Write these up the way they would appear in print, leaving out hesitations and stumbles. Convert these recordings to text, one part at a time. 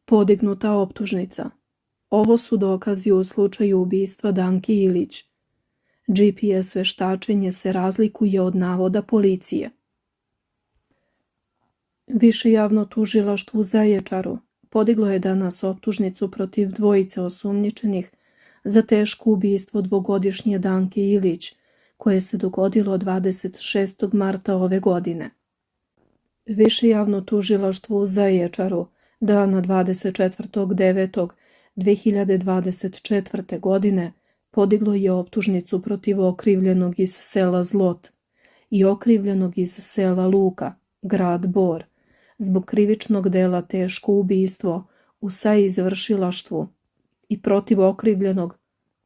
Podignuta optužnica. Ovo su dokazi u slučaju ubistva Danke Ilić. GPS veštačenje se razlikuje od navoda policije. Više javno tužilaštvo u Zaječaru podiglo je danas optužnicu protiv dvojice osumnjičenih za teško ubistvo dvogodišnje Danke Ilić, koje se dogodilo 26. marta ove godine. Više javno tužilaštvo u Zaječaru dana 24.9.2024. godine podiglo je optužnicu protiv okrivljenog iz sela Zlot i okrivljenog iz sela Luka, grad Bor, zbog krivičnog dela teško ubistvo u saizvršilaštvu i protiv okrivljenog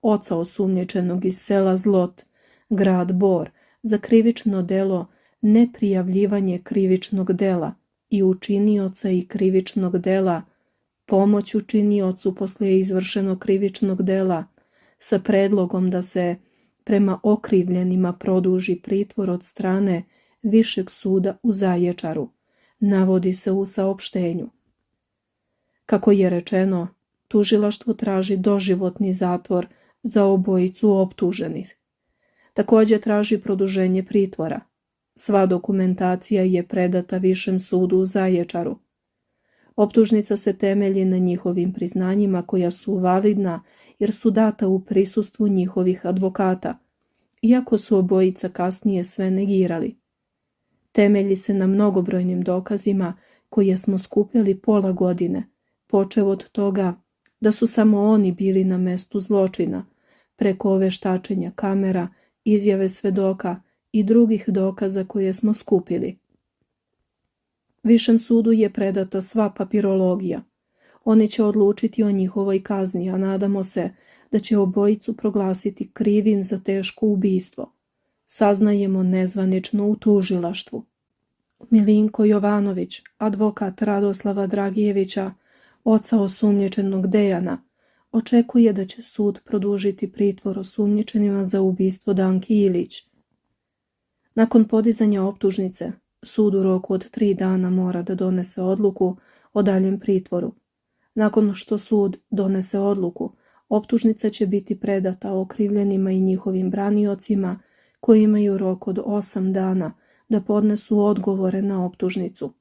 oca osumnjičenog iz sela Zlot, grad Bor, za krivično delo neprijavljivanje krivičnog dela i učinioca i krivičnog dela pomoć učiniocu poslije izvršenog krivičnog dela sa predlogom da se prema okrivljenima produži pritvor od strane Višeg suda u Zaječaru, navodi se u saopštenju. Kako je rečeno, tužilaštvo traži doživotni zatvor za obojicu optuženih. Također traži produženje pritvora. Sva dokumentacija je predata Višem sudu u Zaječaru. Optužnica se temelji na njihovim priznanjima koja su validna jer su data u prisustvu njihovih advokata, iako su obojica kasnije sve negirali. Temelji se na mnogobrojnim dokazima koje smo skupljali pola godine, počev od toga da su samo oni bili na mestu zločina, preko veštačenja kamera, izjave svedoka i drugih dokaza koje smo skupili. Višem sudu je predata sva papirologija. Oni će odlučiti o njihovoj kazni, a nadamo se da će obojicu proglasiti krivim za teško ubistvo. Saznajemo nezvanično u tužilaštvu. Milinko Jovanović, advokat Radoslava Dragijevića, oca osumnjičenog Dejana, očekuje da će sud produžiti pritvor osumnjičenima za ubistvo Danke Ilić. Nakon podizanja optužnice, sud u roku od 3 dana mora da donese odluku o daljem pritvoru. Nakon što sud donese odluku, optužnica će biti predata okrivljenima i njihovim braniocima koji imaju rok od 8 dana da podnesu odgovore na optužnicu.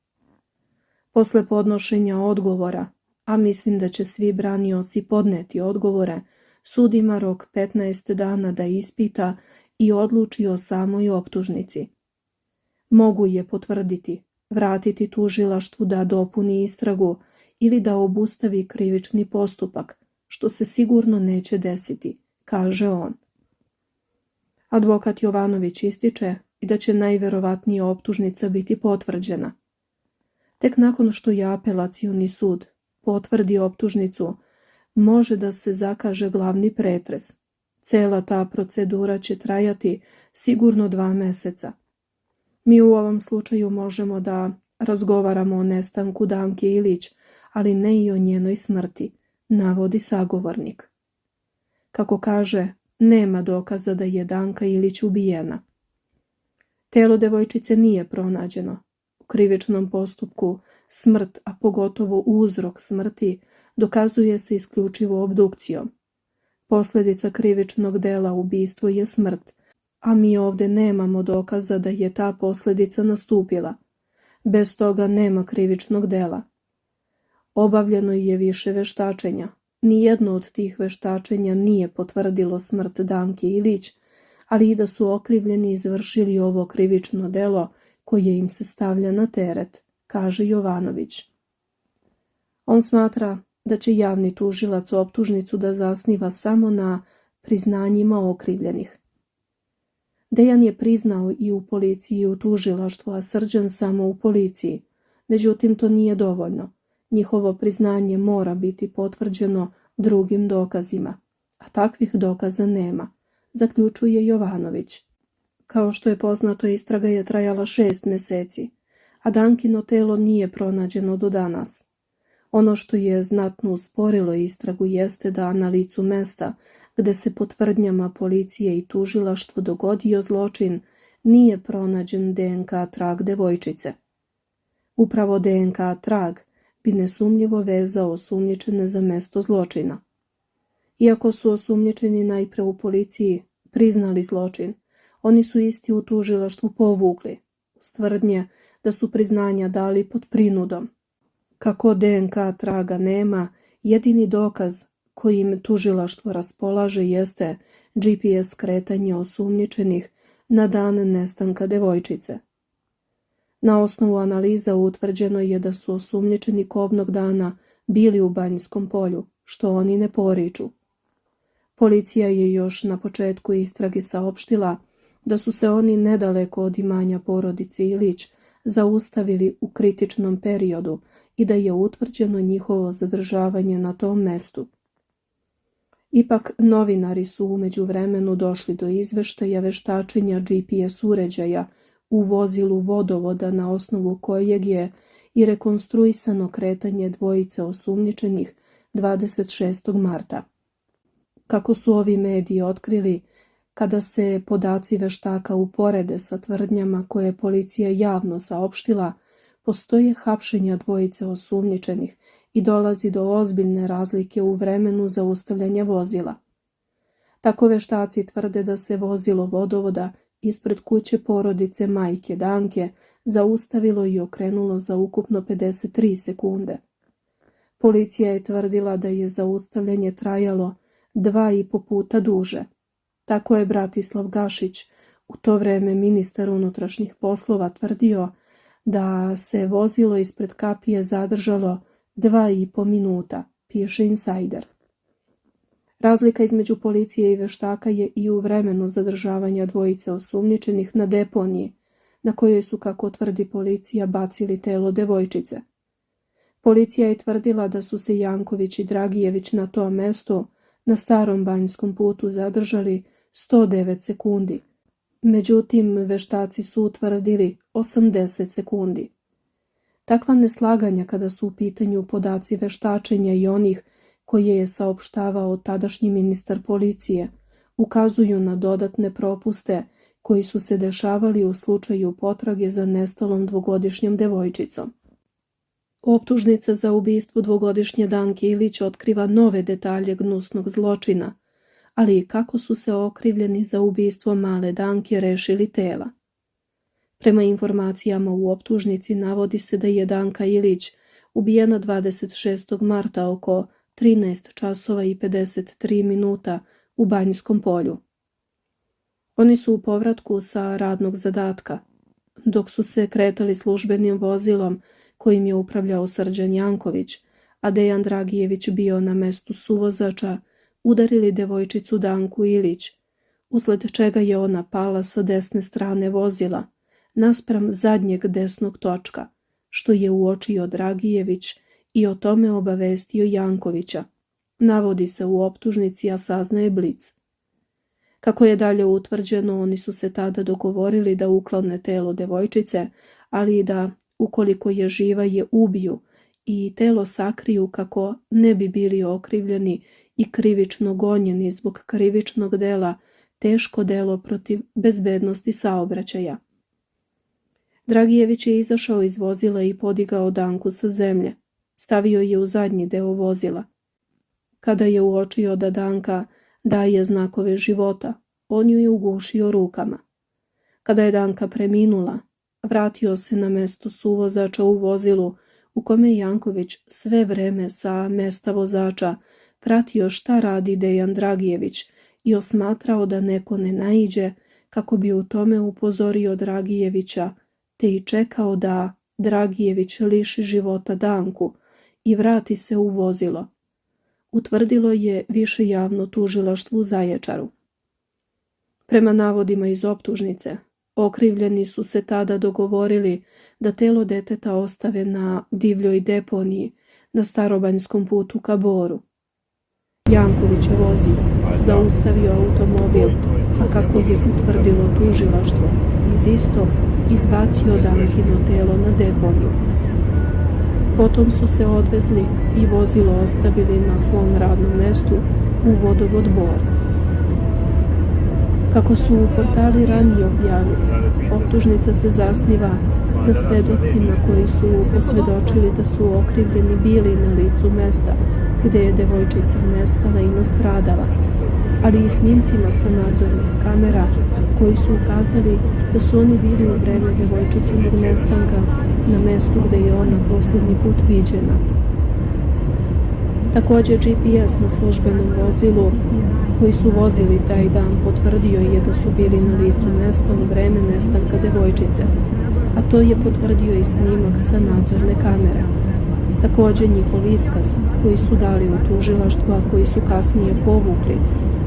Posle podnošenja odgovora, a mislim da će svi branioci podneti odgovore, sud ima rok 15 dana da ispita i odluči o samoj optužnici. Mogu je potvrditi, vratiti tužilaštvu da dopuni istragu ili da obustavi krivični postupak, što se sigurno neće desiti, kaže on. Advokat Jovanović ističe i da će najverovatnije optužnica biti potvrđena. Tek nakon što je apelacioni sud potvrdi optužnicu, može da se zakaže glavni pretres. Cela ta procedura će trajati sigurno 2 meseca. Mi u ovom slučaju možemo da razgovaramo o nestanku Danke Ilić, ali ne i o njenoj smrti, navodi sagovornik. Kako kaže, nema dokaza da je Danka Ilić ubijena. Telo devojčice nije pronađeno. U krivičnom postupku smrt, a pogotovo uzrok smrti, dokazuje se isključivo obdukcijom. Posljedica krivičnog dela ubistvo je smrt, a mi ovdje nemamo dokaza da je ta posljedica nastupila. Bez toga nema krivičnog dela. Obavljeno je više veštačenja. Nijedno od tih veštačenja nije potvrdilo smrt Danke Ilić, ali i da su okrivljeni izvršili ovo krivično delo koje im se stavlja na teret, kaže Jovanović. On smatra da će javni tužilac optužnicu da zasniva samo na priznanjima okrivljenih. Dejan je priznao i u policiji i u tužilaštvu, a Srđan samo u policiji. Međutim, to nije dovoljno. Njihovo priznanje mora biti potvrđeno drugim dokazima, a takvih dokaza nema, zaključuje Jovanović. Kao što je poznato, istraga je trajala 6 meseci, a Dankino telo nije pronađeno do danas. Ono što je znatno usporilo istragu jeste da na licu mesta, gde se po tvrdnjama policije i tužilaštvo dogodio zločin, nije pronađen DNK trag devojčice. Upravo DNK trag bi nesumnjivo vezao osumnjičene za mesto zločina. Iako su osumnjičeni najpre u policiji priznali zločin, oni su isti u tužilaštvu povukli, uz tvrdnje da su priznanja dali pod prinudom. Kako DNK traga nema, jedini dokaz kojim tužilaštvo raspolaže jeste GPS kretanje osumnjičenih na dan nestanka devojčice. Na osnovu analiza utvrđeno je da su osumnjičeni kobnog dana bili u Banjskom polju, što oni ne poriču. Policija je još na početku istrage saopštila da su se oni nedaleko od imanja porodice Ilić zaustavili u kritičnom periodu i da je utvrđeno njihovo zadržavanje na tom mestu. Ipak, novinari su u međuvremenu došli do izveštaja veštačenja GPS uređaja u vozilu vodovoda na osnovu kojeg je i rekonstruisano kretanje dvojice osumnjičenih 26. marta. Kako su ovi mediji otkrili, kada se podaci veštaka uporede sa tvrdnjama koje je policija javno saopštila, postoje hapšenja dvojice osumnjičenih i dolazi do ozbiljne razlike u vremenu zaustavljanja vozila. Tako veštaci tvrde da se vozilo vodovoda ispred kuće porodice majke Danke zaustavilo i okrenulo za ukupno 53 sekunde. Policija je tvrdila da je zaustavljanje trajalo 2,5 puta duže. Tako je Bratislav Gašić, u to vreme ministar unutrašnjih poslova, tvrdio da se vozilo ispred kapije zadržalo 2,5 minuta, piše Insider. Razlika između policije i veštaka je i u vremenu zadržavanja dvojice osumnjičenih na deponiji, na kojoj su, kako tvrdi policija, bacili telo devojčice. Policija je tvrdila da su se Janković i Dragijević na tom mestu na starom Banjskom putu zadržali 109 sekundi. Međutim, veštaci su utvrdili 80 sekundi. Takva neslaganja kada su u pitanju podaci veštačenja i onih koje je saopštavao tadašnji ministar policije ukazuju na dodatne propuste koji su se dešavali u slučaju potrage za nestalom dvogodišnjom devojčicom. Optužnica za ubistvo dvogodišnje Danke Ilić otkriva nove detalje gnusnog zločina, ali i kako su se okrivljeni za ubistvo male Danke rešili tela. Prema informacijama u optužnici navodi se da je Danka Ilić ubijena 26. marta oko 13 časova i 53 minuta u Banjskom polju. Oni su u povratku sa radnog zadatka. Dok su se kretali službenim vozilom kojim je upravljao Srđan Janković, a Dejan Dragijević bio na mestu suvozača, udarili devojčicu Danku Ilić, usled čega je ona pala sa desne strane vozila, naspram zadnjeg desnog točka, što je uočio Dragijević i o tome obavestio Jankovića. Navodi se u optužnici, a saznaje Blic. Kako je dalje utvrđeno, oni su se tada dogovorili da uklone telo devojčice, ali i da, ukoliko je živa, je ubiju i telo sakriju kako ne bi bili okrivljeni i krivično gonjeni zbog krivičnog dela teško delo protiv bezbednosti saobraćaja. Dragijević je izašao iz vozila i podigao Danku sa zemlje. Stavio je u zadnji deo vozila. Kada je uočio da Danka daje znakove života, on ju je ugušio rukama. Kada je Danka preminula, vratio se na mesto suvozača u vozilu u kome Janković sve vreme sa mesta vozača pratio šta radi Dejan Dragijević i osmatrao da neko ne naiđe kako bi u tome upozorio Dragijevića, te i čekao da Dragijević liši života Danku i vrati se u vozilo, utvrdilo je Više javno tužilaštvo u Zaječaru. Prema navodima iz optužnice, okrivljeni su se tada dogovorili da telo deteta ostave na divljoj deponiji na Starobanjskom putu ka Boru. Janković je vozio, zaustavio automobil, a kako je utvrdilo tužilaštvo, iz istog izbacio Dankino telo na deponiju. Potom su se odvezli i vozilo ostavili na svom radnom mestu u vodovod Bor. Kako su u portali ranije objavili, optužnica se zasniva da svedocima koji su posvjedočili da su okrivljeni bili na licu mesta gde je devojčica nestala i nastradala, ali i snimcima sa nadzornih kamera koji su ukazali da su oni bili u vreme devojčičinog nestanka na mestu gde je ona posljednji put viđena. Također GPS na službenom vozilu koji su vozili taj dan potvrdio je da su bili na licu mesta u vreme nestanka devojčice, a to je potvrdio i snimak sa nadzorne kamere. Također njihov iskaz koji su dali u tužilaštvu, a koji su kasnije povukli,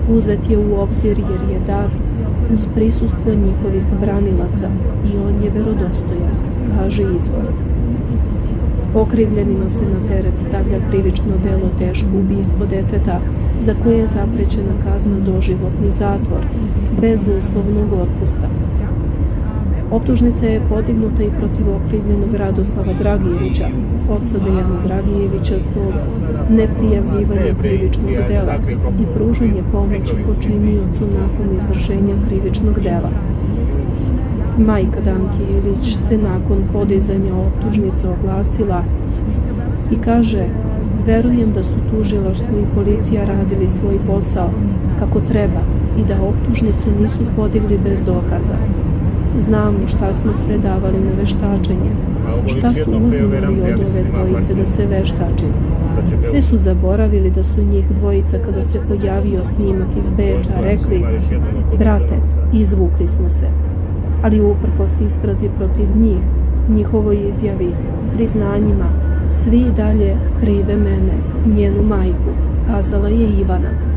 uzet je u obzir jer je dat uz prisustvo njihovih branilaca i on je verodostojan, kaže izvor. Okrivljenima se na teret stavlja krivično delo teško ubistvo deteta za koje je zaprećena kazna doživotni zatvor bez uslovnog otpusta. Optužnica je podignuta i protiv okrivljenog Radoslava Dragijevića, oca Dejana Dragijevića, zbog neprijavljivanja krivičnog dela i pružanje pomoći počiniocu nakon izvršenja krivičnog dela. Majka Danke Ilić se nakon podizanja optužnice oglasila i kaže: "Verujem da su tužilaštvo i policija radili svoj posao kako treba i da optužnicu nisu podigli bez dokaza. Znamo šta smo sve davali na veštačenje, šta su uzimali od ove dvojice da se veštači. Sve su zaboravili da su njih dvojica kada se pojavio snimak iz Beča rekli: brate, izvukli smo se. Ali uprkos istrazi protiv njih, njihovoj izjavi, priznanjima, svi dalje krive mene, njenu majku", kazala je Ivana.